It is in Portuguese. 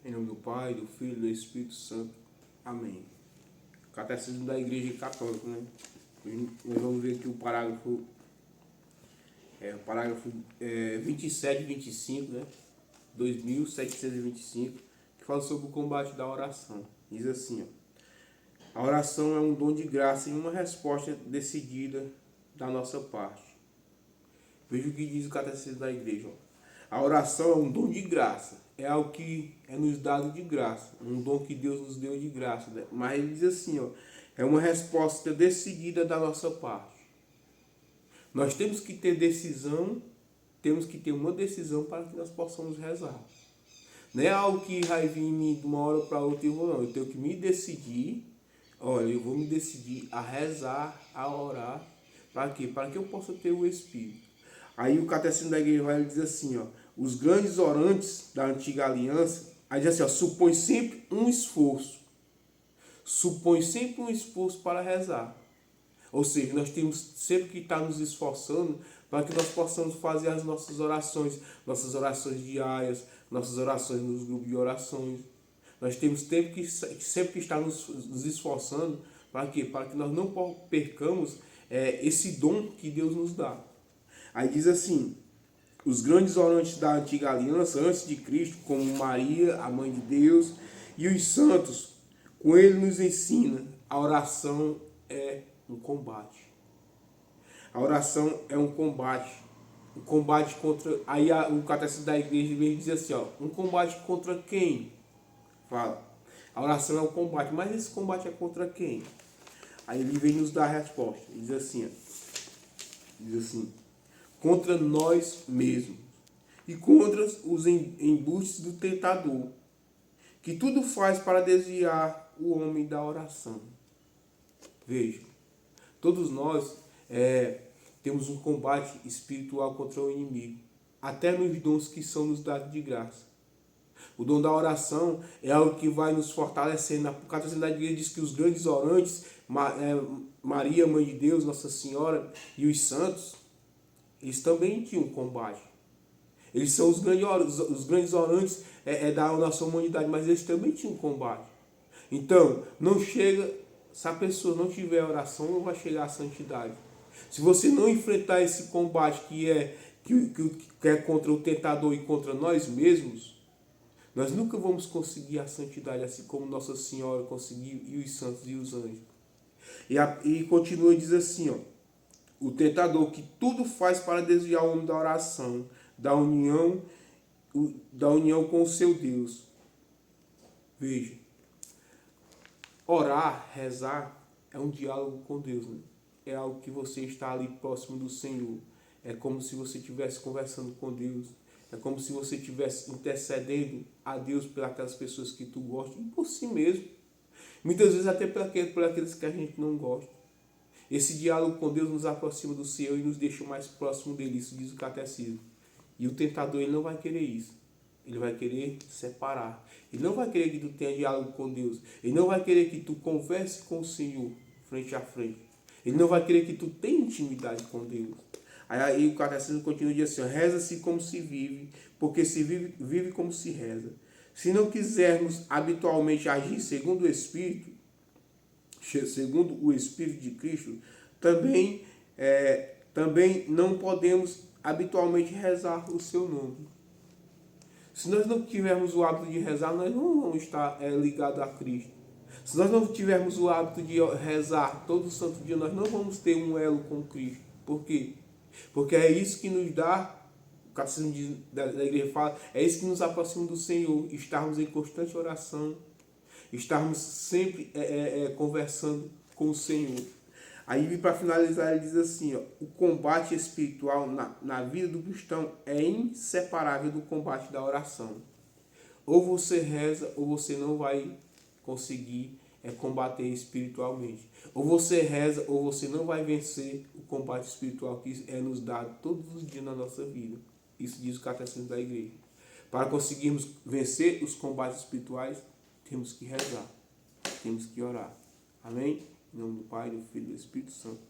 Em nome do Pai, do Filho e do Espírito Santo. Amém. Catecismo da Igreja Católica, né? Hoje nós vamos ver aqui o parágrafo 27 e 25, né? 2725, que fala sobre o combate da oração. Diz assim, ó: a oração é um dom de graça e uma resposta decidida da nossa parte. Veja o que diz o Catecismo da Igreja, ó. A oração é um dom de graça, é algo que é nos dado de graça, um dom que Deus nos deu de graça, né? Mas ele diz assim, ó, é uma resposta decidida da nossa parte. Nós temos que ter decisão, temos que ter uma decisão para que nós possamos rezar. Não é algo que vai vir em mim de uma hora para outra, eu tenho que me decidir. Olha, eu vou me decidir a rezar, a orar, para quê? Para que eu possa ter o Espírito. Aí o Catecismo da Igreja vai dizer assim, ó: os grandes orantes da antiga aliança, aí diz assim, ó, supõe sempre um esforço. Supõe sempre um esforço para rezar. Ou seja, nós temos sempre que estar nos esforçando para que nós possamos fazer as nossas orações diárias, nossas orações nos grupos de orações. Nós temos sempre que estar nos esforçando para quê? Para que nós não percamos esse dom que Deus nos dá. Aí diz assim: os grandes orantes da antiga aliança, antes de Cristo, como Maria, a mãe de Deus, e os santos, com ele nos ensina, a oração é um combate. A oração é um combate. Um combate contra... Aí o Catecismo da Igreja vem dizer assim, ó: um combate contra quem? Fala. A oração é um combate, mas esse combate é contra quem? Aí ele vem nos dar a resposta. Diz assim, ó. Diz assim: contra nós mesmos e contra os embustes do tentador, que tudo faz para desviar o homem da oração. Veja, todos nós temos um combate espiritual contra o inimigo, até nos dons que são nos dados de graça. O dom da oração é algo que vai nos fortalecer. Na Catecismo da Igreja diz que os grandes orantes, Maria, Mãe de Deus, Nossa Senhora e os santos, eles também tinham um combate. Eles são os grandes orantes da nossa humanidade, mas eles também tinham um combate. Então, não chega, se a pessoa não tiver oração, não vai chegar à santidade. Se você não enfrentar esse combate que é contra o tentador e contra nós mesmos, nós nunca vamos conseguir a santidade, assim como Nossa Senhora conseguiu, e os santos e os anjos. E continua, diz assim, ó: o tentador que tudo faz para desviar o homem da oração, da união com o seu Deus. Veja, orar, rezar, é um diálogo com Deus, né? É algo que você está ali próximo do Senhor. É como se você estivesse conversando com Deus. É como se você estivesse intercedendo a Deus pelas pessoas que tu gosta e por si mesmo. Muitas vezes até por aqueles que a gente não gosta. Esse diálogo com Deus nos aproxima do Senhor e nos deixa mais próximo dele. Isso diz o Catecismo. E o tentador, ele não vai querer isso. Ele vai querer separar. Ele não vai querer que tu tenha diálogo com Deus. Ele não vai querer que tu converse com o Senhor frente a frente. Ele não vai querer que tu tenha intimidade com Deus. Aí o Catecismo continua dizendo assim: reza-se como se vive, porque se vive como se reza. Se não quisermos habitualmente agir segundo o Espírito de Cristo, também não podemos habitualmente rezar o seu nome. Se nós não tivermos o hábito de rezar, nós não vamos estar ligados a Cristo. Se nós não tivermos o hábito de rezar todo santo dia, nós não vamos ter um elo com Cristo. Por quê? Porque é isso que nos dá, o Catecismo da Igreja fala, é isso que nos aproxima do Senhor, estarmos em constante oração, estarmos sempre conversando com o Senhor. Aí, para finalizar, ele diz assim, ó: o combate espiritual na vida do cristão é inseparável do combate da oração. Ou você reza, ou você não vai conseguir combater espiritualmente. Ou você reza, ou você não vai vencer o combate espiritual que é nos dado todos os dias na nossa vida. Isso diz o Catecismo da Igreja. Para conseguirmos vencer os combates espirituais, temos que rezar, temos que orar. Amém? Em nome do Pai, do Filho e do Espírito Santo.